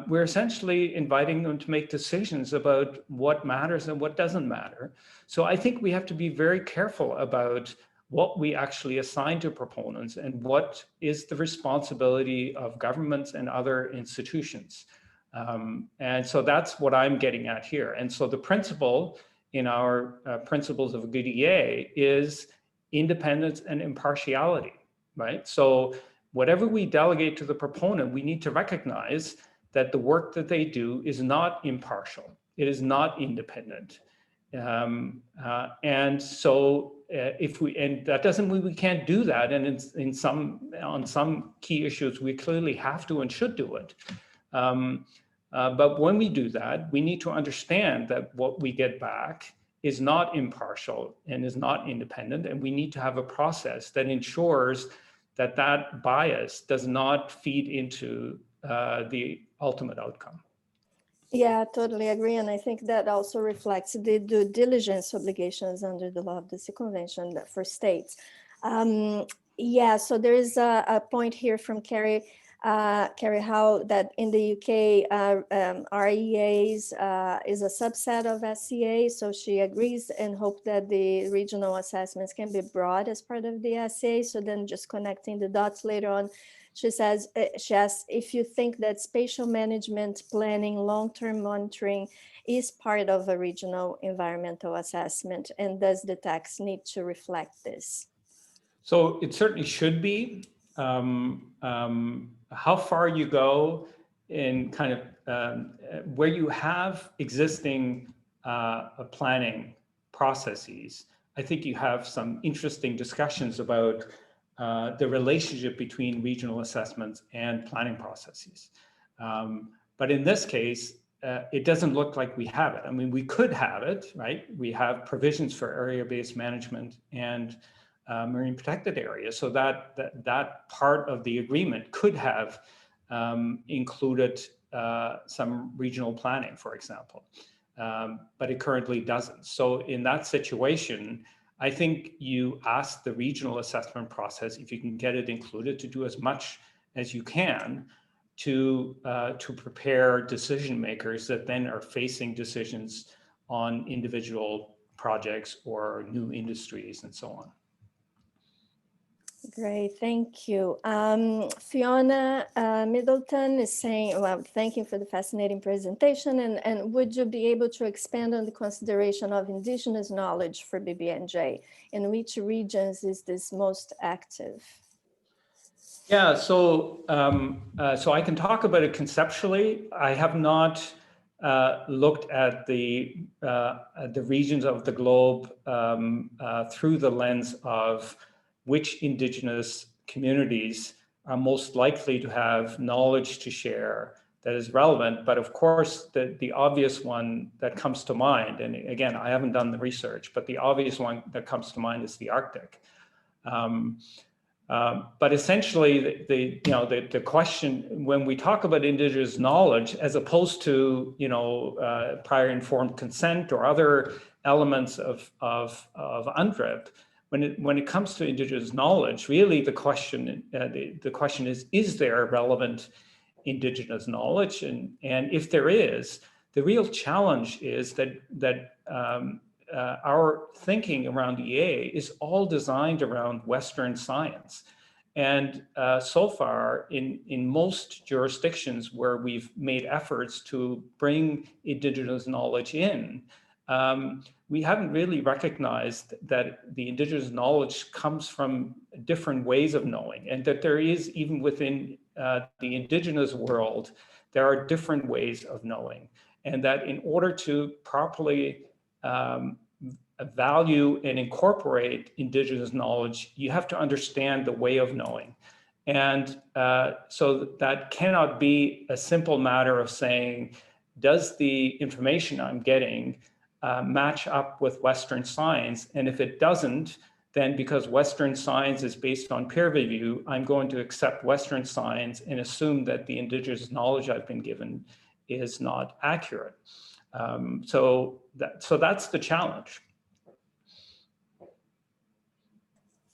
we're essentially inviting them to make decisions about what matters and what doesn't matter. So I think we have to be very careful about what we actually assign to proponents and what is the responsibility of governments and other institutions. And so that's what I'm getting at here. And so the principle in our principles of a good EA is independence and impartiality, right? So whatever we delegate to the proponent, we need to recognize that the work that they do is not impartial. It is not independent. And so and that doesn't mean we can't do that. And on some key issues, we clearly have to and should do it. But when we do that, we need to understand that what we get back is not impartial and is not independent. And we need to have a process that ensures that that bias does not feed into the ultimate outcome. Yeah, totally agree. And I think that also reflects the due diligence obligations under the law of the Sea Convention for states. Yeah, so there is a point here from Carrie Howe that in the UK, REAs is a subset of SCA. So she agrees and hopes that the regional assessments can be brought as part of the SCA. So then just connecting the dots later on, she says, she asks if you think that spatial management, planning, long-term monitoring is part of a regional environmental assessment, and does the text need to reflect this? So it certainly should be. How far you go in kind of where you have existing planning processes, I think you have some interesting discussions about the relationship between regional assessments and planning processes. But in this case, it doesn't look like we have it. I mean, we could have it, right? We have provisions for area-based management and marine protected areas. So that part of the agreement could have included some regional planning, for example, but it currently doesn't. So in that situation, I think you ask the regional assessment process, if you can get it included, to do as much as you can to prepare decision makers that then are facing decisions on individual projects or new industries and so on. Great, thank you. Fiona Middleton is saying, well, thank you for the fascinating presentation. And would you be able to expand on the consideration of Indigenous knowledge for BBNJ? In which regions is this most active? Yeah, so so I can talk about it conceptually. I have not looked at the regions of the globe through the lens of which Indigenous communities are most likely to have knowledge to share that is relevant. But of course, the obvious one that comes to mind, and again, I haven't done the research, but the obvious one that comes to mind is the Arctic. But essentially, the question when we talk about Indigenous knowledge, as opposed to prior informed consent or other elements of Unep, when it comes to Indigenous knowledge, really the question is there relevant Indigenous knowledge, and if there is, the real challenge is that our thinking around EA is all designed around Western science. And so far, in most jurisdictions where we've made efforts to bring Indigenous knowledge in, we haven't really recognized that the Indigenous knowledge comes from different ways of knowing, and that there is, even within the Indigenous world, there are different ways of knowing. And that in order to properly value and incorporate Indigenous knowledge, you have to understand the way of knowing. And so that cannot be a simple matter of saying, does the information I'm getting match up with Western science? And if it doesn't, then because Western science is based on peer review, I'm going to accept Western science and assume that the Indigenous knowledge I've been given is not accurate. So that's the challenge.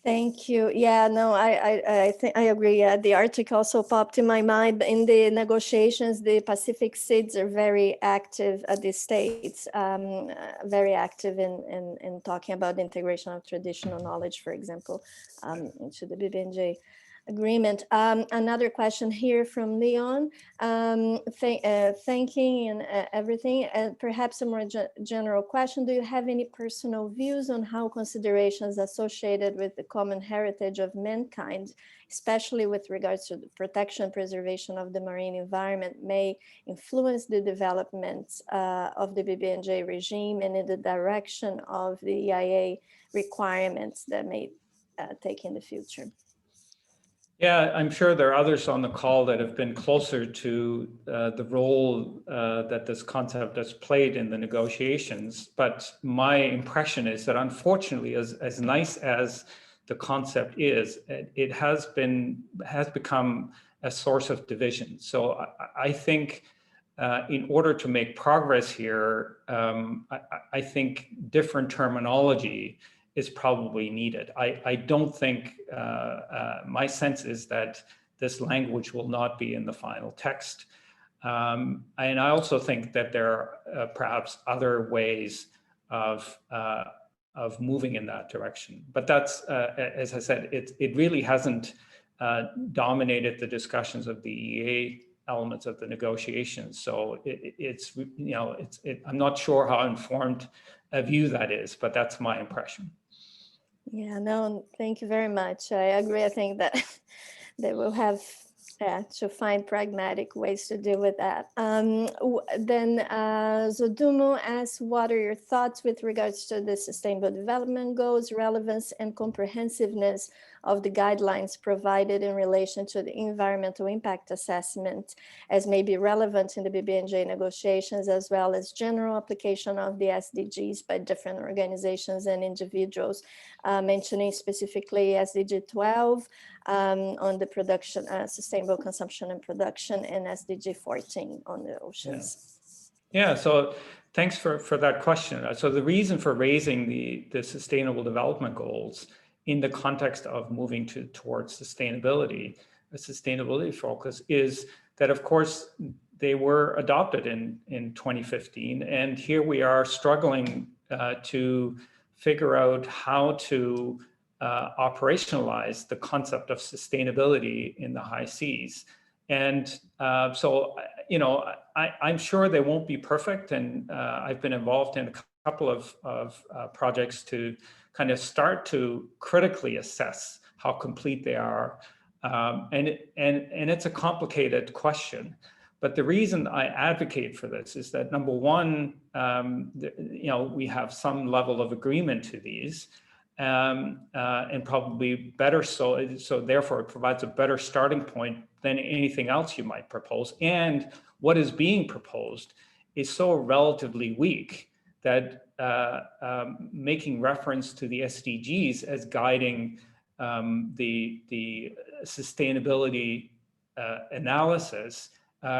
Thank you. Yeah, no, I think I agree. Yeah, the Arctic also popped in my mind. In the negotiations, the Pacific SIDS are very active at the states, very active in talking about the integration of traditional knowledge, for example, into the BBNJ agreement. Another question here from Leon, thanking and everything, and perhaps a more general question. Do you have any personal views on how considerations associated with the common heritage of mankind, especially with regards to the protection, preservation of the marine environment, may influence the development of the BBNJ regime and in the direction of the EIA requirements that may take in the future? Yeah, I'm sure there are others on the call that have been closer to the role that this concept has played in the negotiations. But my impression is that, unfortunately, as nice as the concept is, it has become a source of division. So I think in order to make progress here, I think different terminology is probably needed. I don't think, my sense is that this language will not be in the final text. And I also think that there are perhaps other ways of moving in that direction. But that's, as I said, it really hasn't dominated the discussions of the EA elements of the negotiations. So I'm not sure how informed a view that is, but that's my impression. Yeah, no, thank you very much. I agree. I think that they will have to find pragmatic ways to deal with that. Then Zodumo asks, what are your thoughts with regards to the Sustainable Development Goals, relevance and comprehensiveness of the guidelines provided in relation to the environmental impact assessment as may be relevant in the BBNJ negotiations, as well as general application of the SDGs by different organizations and individuals, mentioning specifically SDG 12 on the production, sustainable consumption and production, and SDG 14 on the oceans. Yeah, so thanks for that question. So the reason for raising the Sustainable Development Goals in the context of moving towards sustainability, a sustainability focus, is that, of course, they were adopted in 2015, and here we are struggling to figure out how to operationalize the concept of sustainability in the high seas. And so, you know, I'm sure they won't be perfect, and I've been involved in a couple of projects to kind of start to critically assess how complete they are. And it's a complicated question. But the reason I advocate for this is that, number one, you know, we have some level of agreement to these, and probably better so. So therefore, it provides a better starting point than anything else you might propose. And what is being proposed is so relatively weak that making reference to the SDGs as guiding the sustainability analysis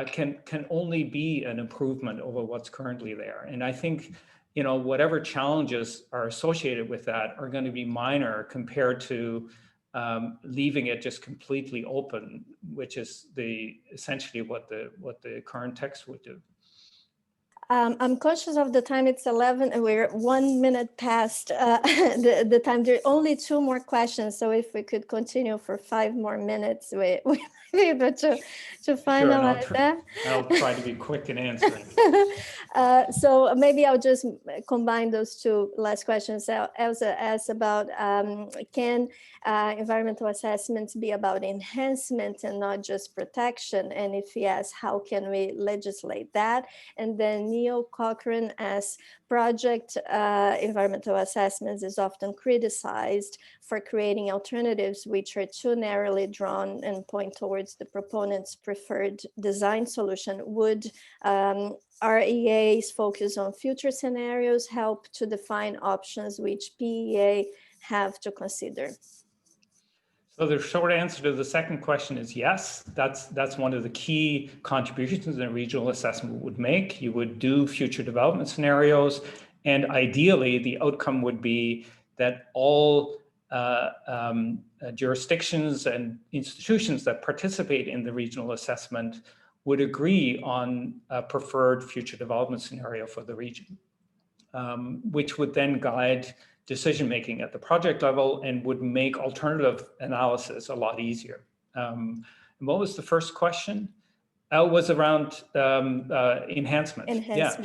can only be an improvement over what's currently there. And I think, you know, whatever challenges are associated with that are going to be minor compared to leaving it just completely open, which is essentially what the current text would do. I'm conscious of the time. It's 11 and we're 1 minute past the time. There are only 2 more questions. So if we could continue for 5 more minutes, we might be able to finalize that. I'll try to be quick in answering. So maybe I'll just combine those 2 last questions. Elsa asked about, can environmental assessments be about enhancement and not just protection? And if yes, how can we legislate that? And then Neil Cochran asks, project environmental assessments is often criticized for creating alternatives which are too narrowly drawn and point towards the proponent's preferred design solution. Would REA's focus on future scenarios help to define options which PEA have to consider? So the short answer to the second question is yes. That's one of the key contributions a regional assessment would make. You would do future development scenarios, and ideally the outcome would be that all jurisdictions and institutions that participate in the regional assessment would agree on a preferred future development scenario for the region, which would then guide decision-making at the project level and would make alternative analysis a lot easier. And what was the first question? Was around enhancement. Yeah.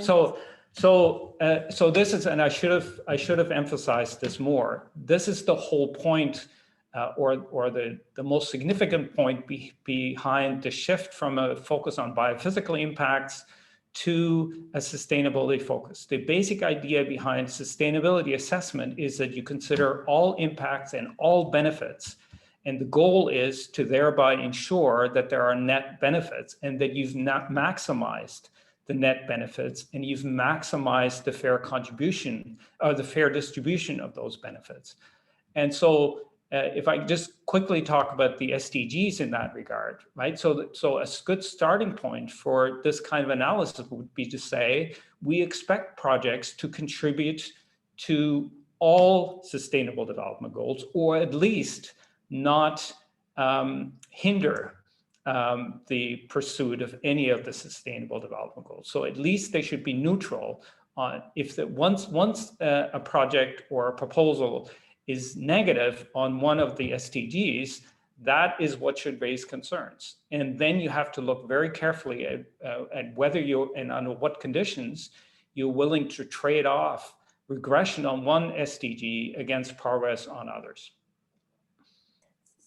So this is, and I should have emphasized this more. This is the whole point, or the most significant point behind the shift from a focus on biophysical impacts to a sustainability focus. The basic idea behind sustainability assessment is that you consider all impacts and all benefits. And the goal is to thereby ensure that there are net benefits and that you've not maximized the net benefits and you've maximized the fair contribution or the fair distribution of those benefits. And so if I just quickly talk about the SDGs in that regard, right? So a good starting point for this kind of analysis would be to say, we expect projects to contribute to all sustainable development goals, or at least not hinder the pursuit of any of the sustainable development goals. So at least they should be neutral on if once a project or a proposal is negative on one of the SDGs, that is what should raise concerns. And then you have to look very carefully at whether you and under what conditions you're willing to trade off regression on one SDG against progress on others.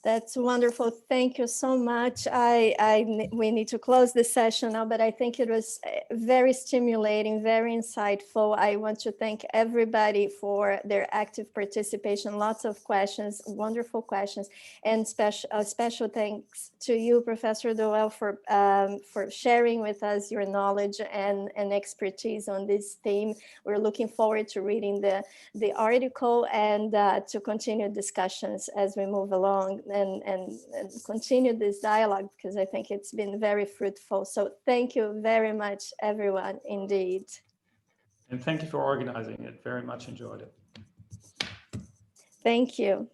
That's wonderful. Thank you so much. We need to close the session now, but I think it was very stimulating, very insightful. I want to thank everybody for their active participation. Lots of questions, wonderful questions, and special thanks to you, Professor Doelle, for sharing with us your knowledge and expertise on this theme. We're looking forward to reading the article and to continue discussions as we move along and continue this dialogue, because I think it's been very fruitful. So thank you very much, everyone, indeed. And thank you for organizing it. Very much enjoyed it. Thank you.